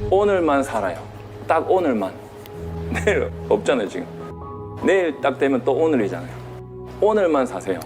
오늘만 살아요. 딱 오늘만. 내일 없잖아요, 지금. 내일 딱 되면 또 오늘이잖아요. 오늘만 사세요.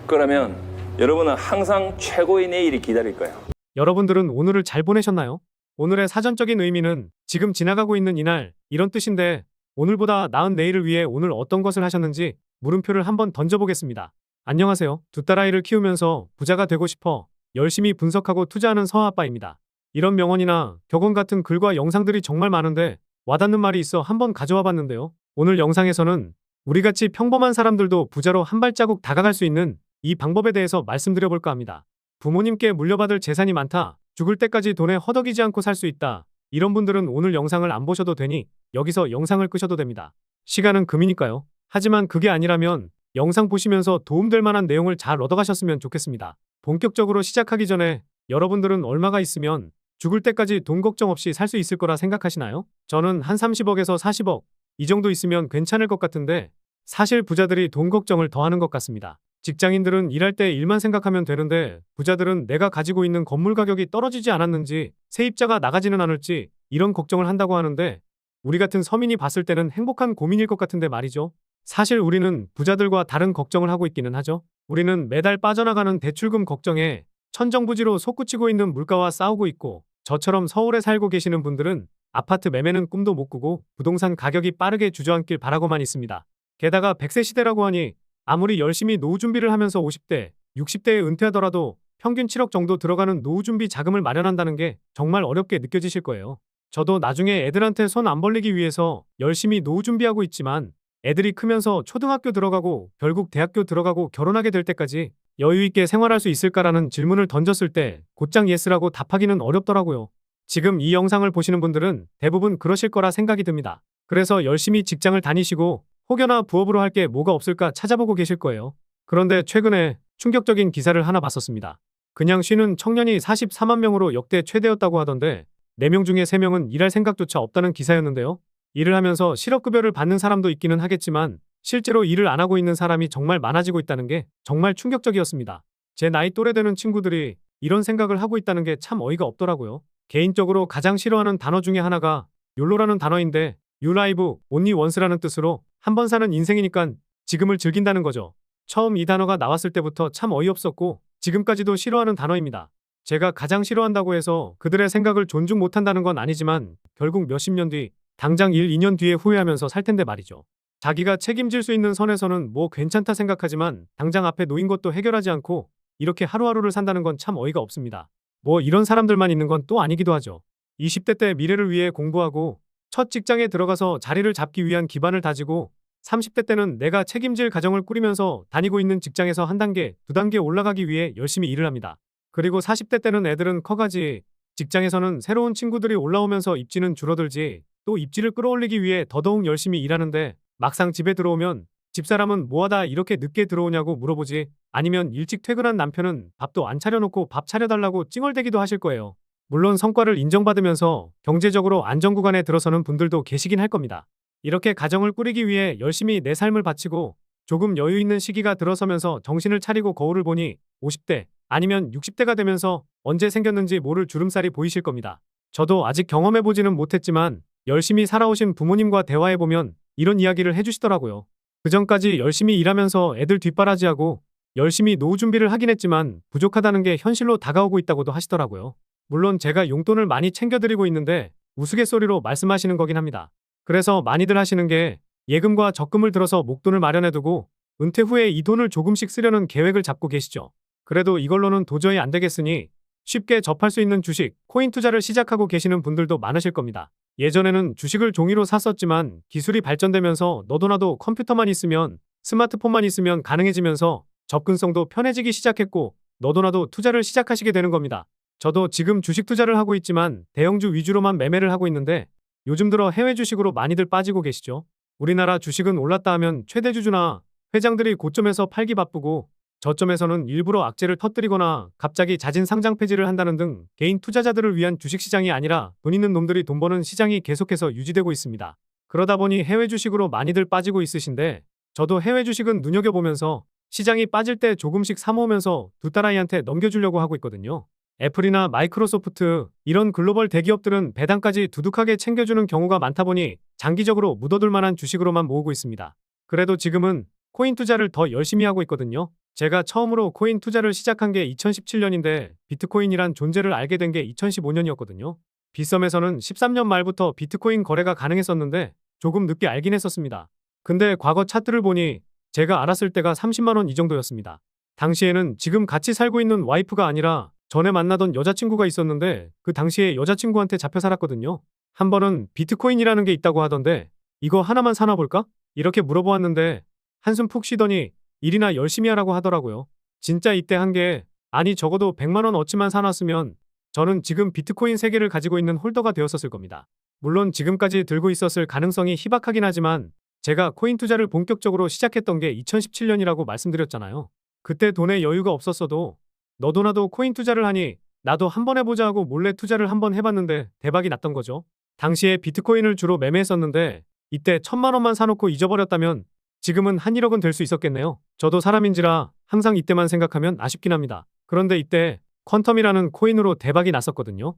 그러면 여러분은 항상 최고의 내일이 기다릴 거예요. 여러분들은 오늘을 잘 보내셨나요? 오늘의 사전적인 의미는 지금 지나가고 있는 이날, 이런 뜻인데 오늘보다 나은 내일을 위해 오늘 어떤 것을 하셨는지 물음표를 한번 던져보겠습니다. 안녕하세요. 두 딸아이를 키우면서 부자가 되고 싶어 열심히 분석하고 투자하는 서아빠입니다. 이런 명언이나 격언 같은 글과 영상들이 정말 많은데 와닿는 말이 있어 한번 가져와 봤는데요. 오늘 영상에서는 우리같이 평범한 사람들도 부자로 한 발자국 다가갈 수 있는 이 방법에 대해서 말씀드려볼까 합니다. 부모님께 물려받을 재산이 많다. 죽을 때까지 돈에 허덕이지 않고 살 수 있다. 이런 분들은 오늘 영상을 안 보셔도 되니 여기서 영상을 끄셔도 됩니다. 시간은 금이니까요. 하지만 그게 아니라면 영상 보시면서 도움될 만한 내용을 잘 얻어가셨으면 좋겠습니다. 본격적으로 시작하기 전에 여러분들은 얼마가 있으면 죽을 때까지 돈 걱정 없이 살 수 있을 거라 생각하시나요? 저는 한 30억에서 40억 이 정도 있으면 괜찮을 것 같은데 사실 부자들이 돈 걱정을 더 하는 것 같습니다. 직장인들은 일할 때 일만 생각하면 되는데 부자들은 내가 가지고 있는 건물 가격이 떨어지지 않았는지 세입자가 나가지는 않을지 이런 걱정을 한다고 하는데 우리 같은 서민이 봤을 때는 행복한 고민일 것 같은데 말이죠. 사실 우리는 부자들과 다른 걱정을 하고 있기는 하죠. 우리는 매달 빠져나가는 대출금 걱정에 천정부지로 솟구치고 있는 물가와 싸우고 있고 저처럼 서울에 살고 계시는 분들은 아파트 매매는 꿈도 못 꾸고 부동산 가격이 빠르게 주저앉길 바라고만 있습니다. 게다가 100세 시대라고 하니 아무리 열심히 노후 준비를 하면서 50대, 60대에 은퇴하더라도 평균 7억 정도 들어가는 노후 준비 자금을 마련한다는 게 정말 어렵게 느껴지실 거예요. 저도 나중에 애들한테 손 안 벌리기 위해서 열심히 노후 준비하고 있지만 애들이 크면서 초등학교 들어가고 결국 대학교 들어가고 결혼하게 될 때까지 여유 있게 생활할 수 있을까라는 질문을 던졌을 때 곧장 예스라고 답하기는 어렵더라고요. 지금 이 영상을 보시는 분들은 대부분 그러실 거라 생각이 듭니다. 그래서 열심히 직장을 다니시고 혹여나 부업으로 할 게 뭐가 없을까 찾아보고 계실 거예요. 그런데 최근에 충격적인 기사를 하나 봤었습니다. 그냥 쉬는 청년이 44만 명으로 역대 최대였다고 하던데 4명 중에 3명은 일할 생각조차 없다는 기사였는데요. 일을 하면서 실업급여를 받는 사람도 있기는 하겠지만 실제로 일을 안 하고 있는 사람이 정말 많아지고 있다는 게 정말 충격적이었습니다. 제 나이 또래 되는 친구들이 이런 생각을 하고 있다는 게 참 어이가 없더라고요. 개인적으로 가장 싫어하는 단어 중에 하나가 욜로라는 단어인데 You live only once라는 뜻으로 한 번 사는 인생이니까 지금을 즐긴다는 거죠. 처음 이 단어가 나왔을 때부터 참 어이없었고 지금까지도 싫어하는 단어입니다. 제가 가장 싫어한다고 해서 그들의 생각을 존중 못한다는 건 아니지만 결국 몇십 년 뒤, 당장 1, 2년 뒤에 후회하면서 살 텐데 말이죠. 자기가 책임질 수 있는 선에서는 뭐 괜찮다 생각하지만 당장 앞에 놓인 것도 해결하지 않고 이렇게 하루하루를 산다는 건 참 어이가 없습니다. 뭐 이런 사람들만 있는 건 또 아니기도 하죠. 20대 때 미래를 위해 공부하고 첫 직장에 들어가서 자리를 잡기 위한 기반을 다지고 30대 때는 내가 책임질 가정을 꾸리면서 다니고 있는 직장에서 한 단계, 두 단계 올라가기 위해 열심히 일을 합니다. 그리고 40대 때는 애들은 커가지 직장에서는 새로운 친구들이 올라오면서 입지는 줄어들지 또 입지를 끌어올리기 위해 더더욱 열심히 일하는데 막상 집에 들어오면 집사람은 뭐하다 이렇게 늦게 들어오냐고 물어보지 아니면 일찍 퇴근한 남편은 밥도 안 차려놓고 밥 차려달라고 찡얼대기도 하실 거예요. 물론 성과를 인정받으면서 경제적으로 안정구간에 들어서는 분들도 계시긴 할 겁니다. 이렇게 가정을 꾸리기 위해 열심히 내 삶을 바치고 조금 여유 있는 시기가 들어서면서 정신을 차리고 거울을 보니 50대 아니면 60대가 되면서 언제 생겼는지 모를 주름살이 보이실 겁니다. 저도 아직 경험해보지는 못했지만 열심히 살아오신 부모님과 대화해보면 이런 이야기를 해주시더라고요. 그전까지 열심히 일하면서 애들 뒷바라지하고 열심히 노후 준비를 하긴 했지만 부족하다는 게 현실로 다가오고 있다고도 하시더라고요. 물론 제가 용돈을 많이 챙겨드리고 있는데 우스갯소리로 말씀하시는 거긴 합니다. 그래서 많이들 하시는 게 예금과 적금을 들어서 목돈을 마련해두고 은퇴 후에 이 돈을 조금씩 쓰려는 계획을 잡고 계시죠. 그래도 이걸로는 도저히 안 되겠으니 쉽게 접할 수 있는 주식, 코인 투자를 시작하고 계시는 분들도 많으실 겁니다. 예전에는 주식을 종이로 샀었지만 기술이 발전되면서 너도나도 컴퓨터만 있으면 스마트폰만 있으면 가능해지면서 접근성도 편해지기 시작했고 너도나도 투자를 시작하시게 되는 겁니다. 저도 지금 주식 투자를 하고 있지만 대형주 위주로만 매매를 하고 있는데 요즘 들어 해외 주식으로 많이들 빠지고 계시죠. 우리나라 주식은 올랐다 하면 최대주주나 회장들이 고점에서 팔기 바쁘고 저점에서는 일부러 악재를 터뜨리거나 갑자기 자진 상장 폐지를 한다는 등 개인 투자자들을 위한 주식시장이 아니라 돈 있는 놈들이 돈 버는 시장이 계속해서 유지되고 있습니다. 그러다 보니 해외 주식으로 많이들 빠지고 있으신데 저도 해외 주식은 눈여겨보면서 시장이 빠질 때 조금씩 사모으면서 두 딸아이한테 넘겨주려고 하고 있거든요. 애플이나 마이크로소프트 이런 글로벌 대기업들은 배당까지 두둑하게 챙겨주는 경우가 많다 보니 장기적으로 묻어둘 만한 주식으로만 모으고 있습니다. 그래도 지금은 코인 투자를 더 열심히 하고 있거든요. 제가 처음으로 코인 투자를 시작한 게 2017년인데 비트코인이란 존재를 알게 된 게 2015년이었거든요. 빗썸에서는 13년 말부터 비트코인 거래가 가능했었는데 조금 늦게 알긴 했었습니다. 근데 과거 차트를 보니 제가 알았을 때가 30만 원 이 정도였습니다. 당시에는 지금 같이 살고 있는 와이프가 아니라 전에 만나던 여자친구가 있었는데 그 당시에 여자친구한테 잡혀 살았거든요. 한 번은 비트코인이라는 게 있다고 하던데 이거 하나만 사나 볼까? 이렇게 물어보았는데 한숨 푹 쉬더니 일이나 열심히 하라고 하더라고요. 진짜 이때 한 게 아니 적어도 100만 원 어치만 사놨으면 저는 지금 비트코인 3개를 가지고 있는 홀더가 되었었을 겁니다. 물론 지금까지 들고 있었을 가능성이 희박하긴 하지만 제가 코인 투자를 본격적으로 시작했던 게 2017년이라고 말씀드렸잖아요. 그때 돈에 여유가 없었어도 너도 나도 코인 투자를 하니 나도 한번 해보자 하고 몰래 투자를 한번 해봤는데 대박이 났던 거죠. 당시에 비트코인을 주로 매매했었는데 이때 1,000만 원만 사놓고 잊어버렸다면 지금은 한 1억은 될 수 있었겠네요. 저도 사람인지라 항상 이때만 생각하면 아쉽긴 합니다. 그런데 이때 퀀텀이라는 코인으로 대박이 났었거든요.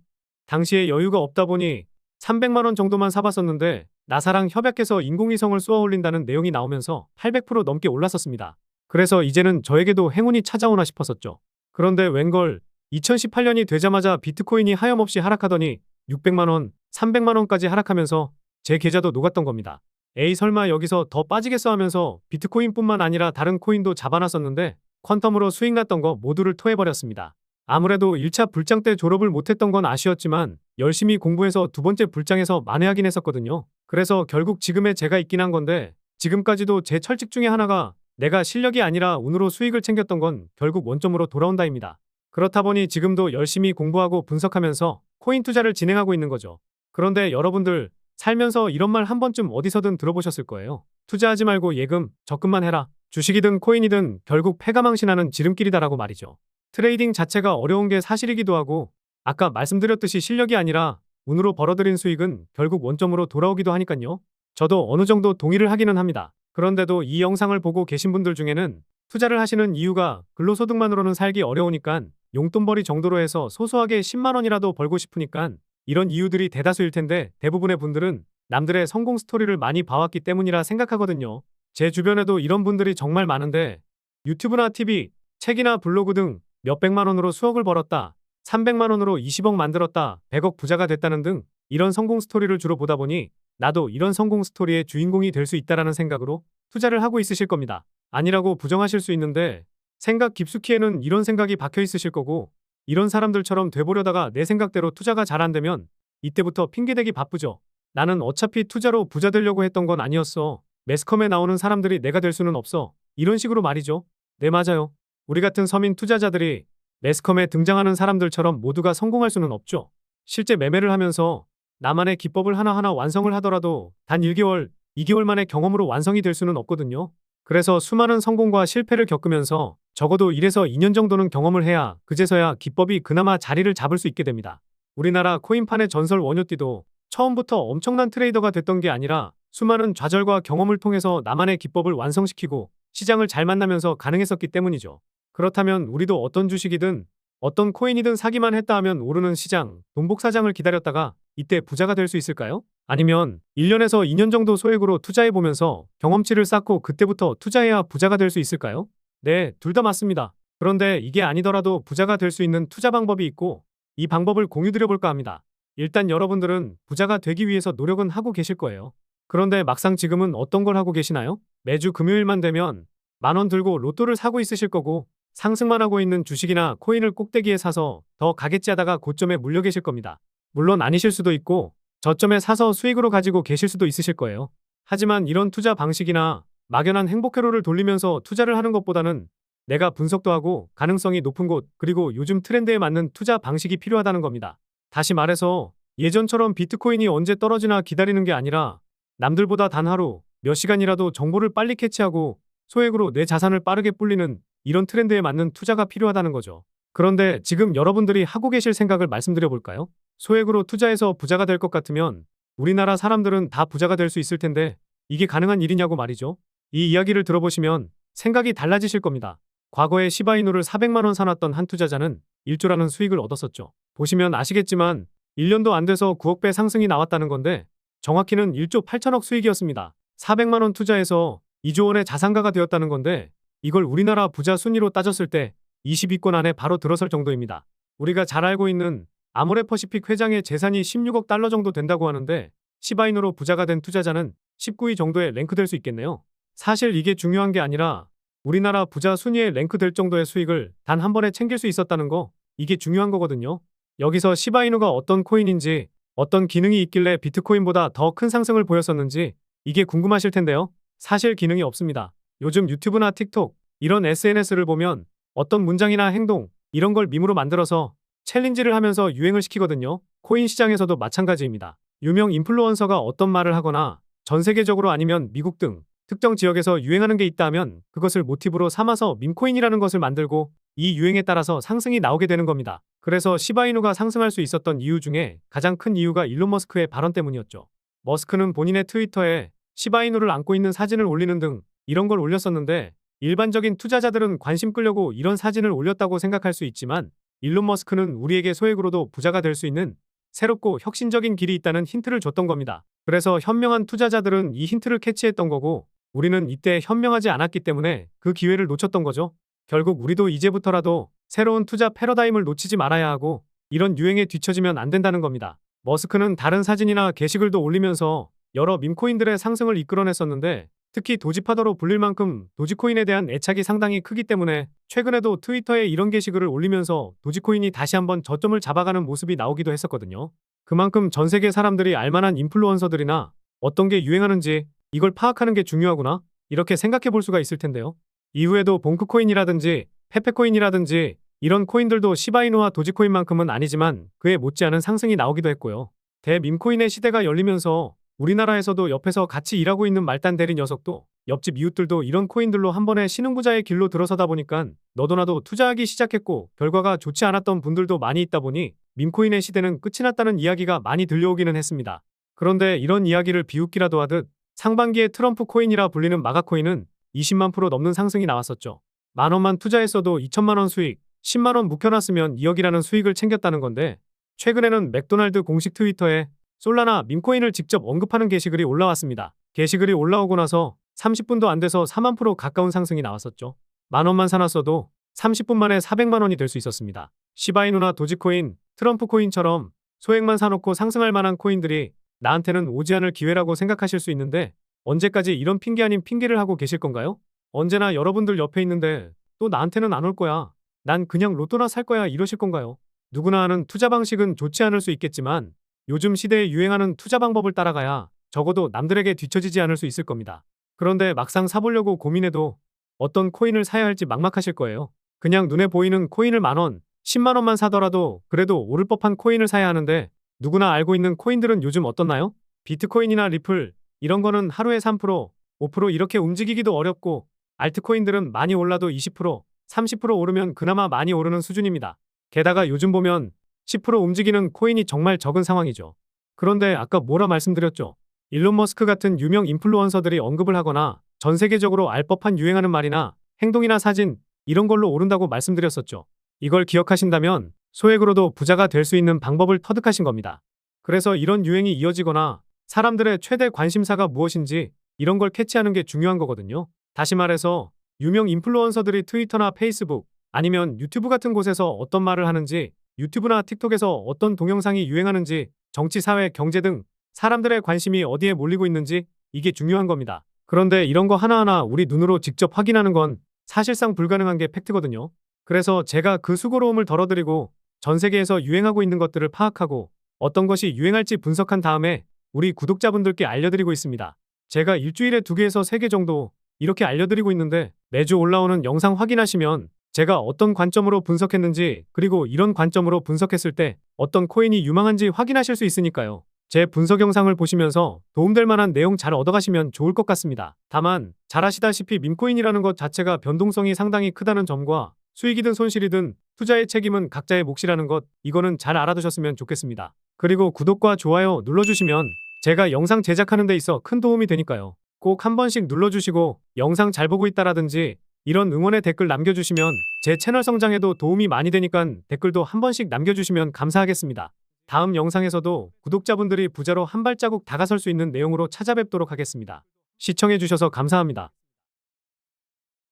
당시에 여유가 없다 보니 300만 원 정도만 사봤었는데 나사랑 협약해서 인공위성을 쏘아 올린다는 내용이 나오면서 800% 넘게 올랐었습니다. 그래서 이제는 저에게도 행운이 찾아오나 싶었었죠. 그런데 웬걸 2018년이 되자마자 비트코인이 하염없이 하락하더니 600만 원, 300만 원까지 하락하면서 제 계좌도 녹았던 겁니다. 에이 설마 여기서 더 빠지겠어 하면서 비트코인뿐만 아니라 다른 코인도 잡아놨었는데 퀀텀으로 수익 났던 거 모두를 토해버렸습니다. 아무래도 1차 불장 때 졸업을 못했던 건 아쉬웠지만 열심히 공부해서 두 번째 불장에서 만회하긴 했었거든요. 그래서 결국 지금의 제가 있긴 한 건데 지금까지도 제 철칙 중에 하나가 내가 실력이 아니라 운으로 수익을 챙겼던 건 결국 원점으로 돌아온다입니다. 그렇다 보니 지금도 열심히 공부하고 분석하면서 코인 투자를 진행하고 있는 거죠. 그런데 여러분들 살면서 이런 말 한 번쯤 어디서든 들어보셨을 거예요. 투자하지 말고 예금, 적금만 해라. 주식이든 코인이든 결국 패가망신하는 지름길이다라고 말이죠. 트레이딩 자체가 어려운 게 사실이기도 하고 아까 말씀드렸듯이 실력이 아니라 운으로 벌어들인 수익은 결국 원점으로 돌아오기도 하니까요. 저도 어느 정도 동의를 하기는 합니다. 그런데도 이 영상을 보고 계신 분들 중에는 투자를 하시는 이유가 근로소득만으로는 살기 어려우니까 용돈벌이 정도로 해서 소소하게 10만 원이라도 벌고 싶으니까 이런 이유들이 대다수일 텐데 대부분의 분들은 남들의 성공 스토리를 많이 봐왔기 때문이라 생각하거든요. 제 주변에도 이런 분들이 정말 많은데 유튜브나 TV, 책이나 블로그 등 몇백만 원으로 수억을 벌었다, 300만 원으로 20억 만들었다, 100억 부자가 됐다는 등 이런 성공 스토리를 주로 보다 보니 나도 이런 성공 스토리의 주인공이 될 수 있다라는 생각으로 투자를 하고 있으실 겁니다. 아니라고 부정하실 수 있는데 생각 깊숙이에는 이런 생각이 박혀 있으실 거고 이런 사람들처럼 돼보려다가 내 생각대로 투자가 잘 안 되면 이때부터 핑계대기 바쁘죠. 나는 어차피 투자로 부자 되려고 했던 건 아니었어. 매스컴에 나오는 사람들이 내가 될 수는 없어. 이런 식으로 말이죠. 네, 맞아요. 우리 같은 서민 투자자들이 매스컴에 등장하는 사람들처럼 모두가 성공할 수는 없죠. 실제 매매를 하면서 나만의 기법을 하나하나 완성을 하더라도 단 1개월, 2개월 만에 경험으로 완성이 될 수는 없거든요. 그래서 수많은 성공과 실패를 겪으면서 적어도 1에서 2년 정도는 경험을 해야 그제서야 기법이 그나마 자리를 잡을 수 있게 됩니다. 우리나라 코인판의 전설 원효띠도 처음부터 엄청난 트레이더가 됐던 게 아니라 수많은 좌절과 경험을 통해서 나만의 기법을 완성시키고 시장을 잘 만나면서 가능했었기 때문이죠. 그렇다면 우리도 어떤 주식이든 어떤 코인이든 사기만 했다 하면 오르는 시장, 돈복사장을 기다렸다가 이때 부자가 될 수 있을까요? 아니면 1년에서 2년 정도 소액으로 투자해보면서 경험치를 쌓고 그때부터 투자해야 부자가 될 수 있을까요? 네, 둘 다 맞습니다. 그런데 이게 아니더라도 부자가 될 수 있는 투자 방법이 있고 이 방법을 공유드려볼까 합니다. 일단 여러분들은 부자가 되기 위해서 노력은 하고 계실 거예요. 그런데 막상 지금은 어떤 걸 하고 계시나요? 매주 금요일만 되면 10,000원 들고 로또를 사고 있으실 거고 상승만 하고 있는 주식이나 코인을 꼭대기에 사서 더 가겠지 하다가 고점에 물려 계실 겁니다. 물론 아니실 수도 있고 저점에 사서 수익으로 가지고 계실 수도 있으실 거예요. 하지만 이런 투자 방식이나 막연한 행복회로를 돌리면서 투자를 하는 것보다는 내가 분석도 하고 가능성이 높은 곳 그리고 요즘 트렌드에 맞는 투자 방식이 필요하다는 겁니다. 다시 말해서 예전처럼 비트코인이 언제 떨어지나 기다리는 게 아니라 남들보다 단 하루 몇 시간이라도 정보를 빨리 캐치하고 소액으로 내 자산을 빠르게 불리는 이런 트렌드에 맞는 투자가 필요하다는 거죠. 그런데 지금 여러분들이 하고 계실 생각을 말씀드려 볼까요? 소액으로 투자해서 부자가 될 것 같으면 우리나라 사람들은 다 부자가 될 수 있을 텐데 이게 가능한 일이냐고 말이죠. 이 이야기를 들어보시면 생각이 달라지실 겁니다. 과거에 시바이누를 400만 원 사놨던 한 투자자는 1조라는 수익을 얻었었죠. 보시면 아시겠지만 1년도 안 돼서 9억 배 상승이 나왔다는 건데 정확히는 1조 8천억 수익이었습니다. 400만 원 투자해서 2조 원의 자산가가 되었다는 건데 이걸 우리나라 부자 순위로 따졌을 때 20위권 안에 바로 들어설 정도입니다. 우리가 잘 알고 있는 아모레퍼시픽 회장의 재산이 16억 달러 정도 된다고 하는데 시바이누로 부자가 된 투자자는 19위 정도에 랭크될 수 있겠네요. 사실 이게 중요한 게 아니라 우리나라 부자 순위에 랭크될 정도의 수익을 단 한 번에 챙길 수 있었다는 거, 이게 중요한 거거든요. 여기서 시바이누가 어떤 코인인지, 어떤 기능이 있길래 비트코인보다 더 큰 상승을 보였었는지 이게 궁금하실 텐데요. 사실 기능이 없습니다. 요즘 유튜브나 틱톡 이런 SNS를 보면 어떤 문장이나 행동 이런 걸 밈으로 만들어서 챌린지를 하면서 유행을 시키거든요. 코인 시장에서도 마찬가지입니다. 유명 인플루언서가 어떤 말을 하거나 전 세계적으로 아니면 미국 등 특정 지역에서 유행하는 게 있다 하면 그것을 모티브로 삼아서 밈코인이라는 것을 만들고 이 유행에 따라서 상승이 나오게 되는 겁니다. 그래서 시바이누가 상승할 수 있었던 이유 중에 가장 큰 이유가 일론 머스크의 발언 때문이었죠. 머스크는 본인의 트위터에 시바이누를 안고 있는 사진을 올리는 등 이런 걸 올렸었는데 일반적인 투자자들은 관심 끌려고 이런 사진을 올렸다고 생각할 수 있지만 일론 머스크는 우리에게 소액으로도 부자가 될 수 있는 새롭고 혁신적인 길이 있다는 힌트를 줬던 겁니다. 그래서 현명한 투자자들은 이 힌트를 캐치했던 거고 우리는 이때 현명하지 않았기 때문에 그 기회를 놓쳤던 거죠. 결국 우리도 이제부터라도 새로운 투자 패러다임을 놓치지 말아야 하고 이런 유행에 뒤처지면 안 된다는 겁니다. 머스크는 다른 사진이나 게시글도 올리면서 여러 밈코인들의 상승을 이끌어냈었는데 특히 도지파더로 불릴 만큼 도지코인에 대한 애착이 상당히 크기 때문에 최근에도 트위터에 이런 게시글을 올리면서 도지코인이 다시 한번 저점을 잡아가는 모습이 나오기도 했었거든요. 그만큼 전 세계 사람들이 알만한 인플루언서들이나 어떤 게 유행하는지 이걸 파악하는 게 중요하구나 이렇게 생각해 볼 수가 있을 텐데요. 이후에도 봉크코인이라든지 페페코인이라든지 이런 코인들도 시바이누와 도지코인만큼은 아니지만 그에 못지않은 상승이 나오기도 했고요. 대밈코인의 시대가 열리면서 우리나라에서도 옆에서 같이 일하고 있는 말단 대리 녀석도 옆집 이웃들도 이런 코인들로 한 번에 신흥부자의 길로 들어서다 보니까 너도나도 투자하기 시작했고 결과가 좋지 않았던 분들도 많이 있다 보니 밈코인의 시대는 끝이 났다는 이야기가 많이 들려오기는 했습니다. 그런데 이런 이야기를 비웃기라도 하듯 상반기에 트럼프 코인이라 불리는 마가코인은 20만 프로 넘는 상승이 나왔었죠. 만 원만 투자했어도 2천만 원 수익, 10만 원 묵혀놨으면 2억이라는 수익을 챙겼다는 건데 최근에는 맥도날드 공식 트위터에 솔라나 밈코인을 직접 언급하는 게시글이 올라왔습니다. 게시글이 올라오고 나서 30분도 안 돼서 4만 프로 가까운 상승이 나왔었죠. 만 원만 사놨어도 30분 만에 400만 원이 될 수 있었습니다. 시바이누나 도지코인, 트럼프 코인처럼 소액만 사놓고 상승할 만한 코인들이 나한테는 오지 않을 기회라고 생각하실 수 있는데 언제까지 이런 핑계 아닌 핑계를 하고 계실 건가요? 언제나 여러분들 옆에 있는데 또 나한테는 안 올 거야. 난 그냥 로또나 살 거야 이러실 건가요? 누구나 하는 투자 방식은 좋지 않을 수 있겠지만 요즘 시대에 유행하는 투자 방법을 따라가야 적어도 남들에게 뒤처지지 않을 수 있을 겁니다. 그런데 막상 사보려고 고민해도 어떤 코인을 사야 할지 막막하실 거예요. 그냥 눈에 보이는 코인을 만 원, 10만 원만 사더라도 그래도 오를 법한 코인을 사야 하는데 누구나 알고 있는 코인들은 요즘 어떻나요? 비트코인이나 리플 이런 거는 하루에 3%, 5% 이렇게 움직이기도 어렵고 알트코인들은 많이 올라도 20%, 30% 오르면 그나마 많이 오르는 수준입니다. 게다가 요즘 보면 10% 움직이는 코인이 정말 적은 상황이죠. 그런데 아까 뭐라 말씀드렸죠? 일론 머스크 같은 유명 인플루언서들이 언급을 하거나 전 세계적으로 알 법한 유행하는 말이나 행동이나 사진 이런 걸로 오른다고 말씀드렸었죠. 이걸 기억하신다면 소액으로도 부자가 될 수 있는 방법을 터득하신 겁니다. 그래서 이런 유행이 이어지거나 사람들의 최대 관심사가 무엇인지 이런 걸 캐치하는 게 중요한 거거든요. 다시 말해서 유명 인플루언서들이 트위터나 페이스북 아니면 유튜브 같은 곳에서 어떤 말을 하는지 유튜브나 틱톡에서 어떤 동영상이 유행하는지 정치, 사회, 경제 등 사람들의 관심이 어디에 몰리고 있는지 이게 중요한 겁니다. 그런데 이런 거 하나하나 우리 눈으로 직접 확인하는 건 사실상 불가능한 게 팩트거든요. 그래서 제가 그 수고로움을 덜어드리고 전 세계에서 유행하고 있는 것들을 파악하고 어떤 것이 유행할지 분석한 다음에 우리 구독자분들께 알려드리고 있습니다. 제가 일주일에 2개에서 3개 정도 이렇게 알려드리고 있는데 매주 올라오는 영상 확인하시면 제가 어떤 관점으로 분석했는지 그리고 이런 관점으로 분석했을 때 어떤 코인이 유망한지 확인하실 수 있으니까요. 제 분석 영상을 보시면서 도움될 만한 내용 잘 얻어가시면 좋을 것 같습니다. 다만 잘 아시다시피 밈코인이라는 것 자체가 변동성이 상당히 크다는 점과 수익이든 손실이든 투자의 책임은 각자의 몫이라는 것 이거는 잘 알아두셨으면 좋겠습니다. 그리고 구독과 좋아요 눌러주시면 제가 영상 제작하는 데 있어 큰 도움이 되니까요. 꼭 한 번씩 눌러주시고 영상 잘 보고 있다라든지 이런 응원의 댓글 남겨주시면 제 채널 성장에도 도움이 많이 되니까 댓글도 한 번씩 남겨주시면 감사하겠습니다. 다음 영상에서도 구독자분들이 부자로 한 발자국 다가설 수 있는 내용으로 찾아뵙도록 하겠습니다. 시청해주셔서 감사합니다.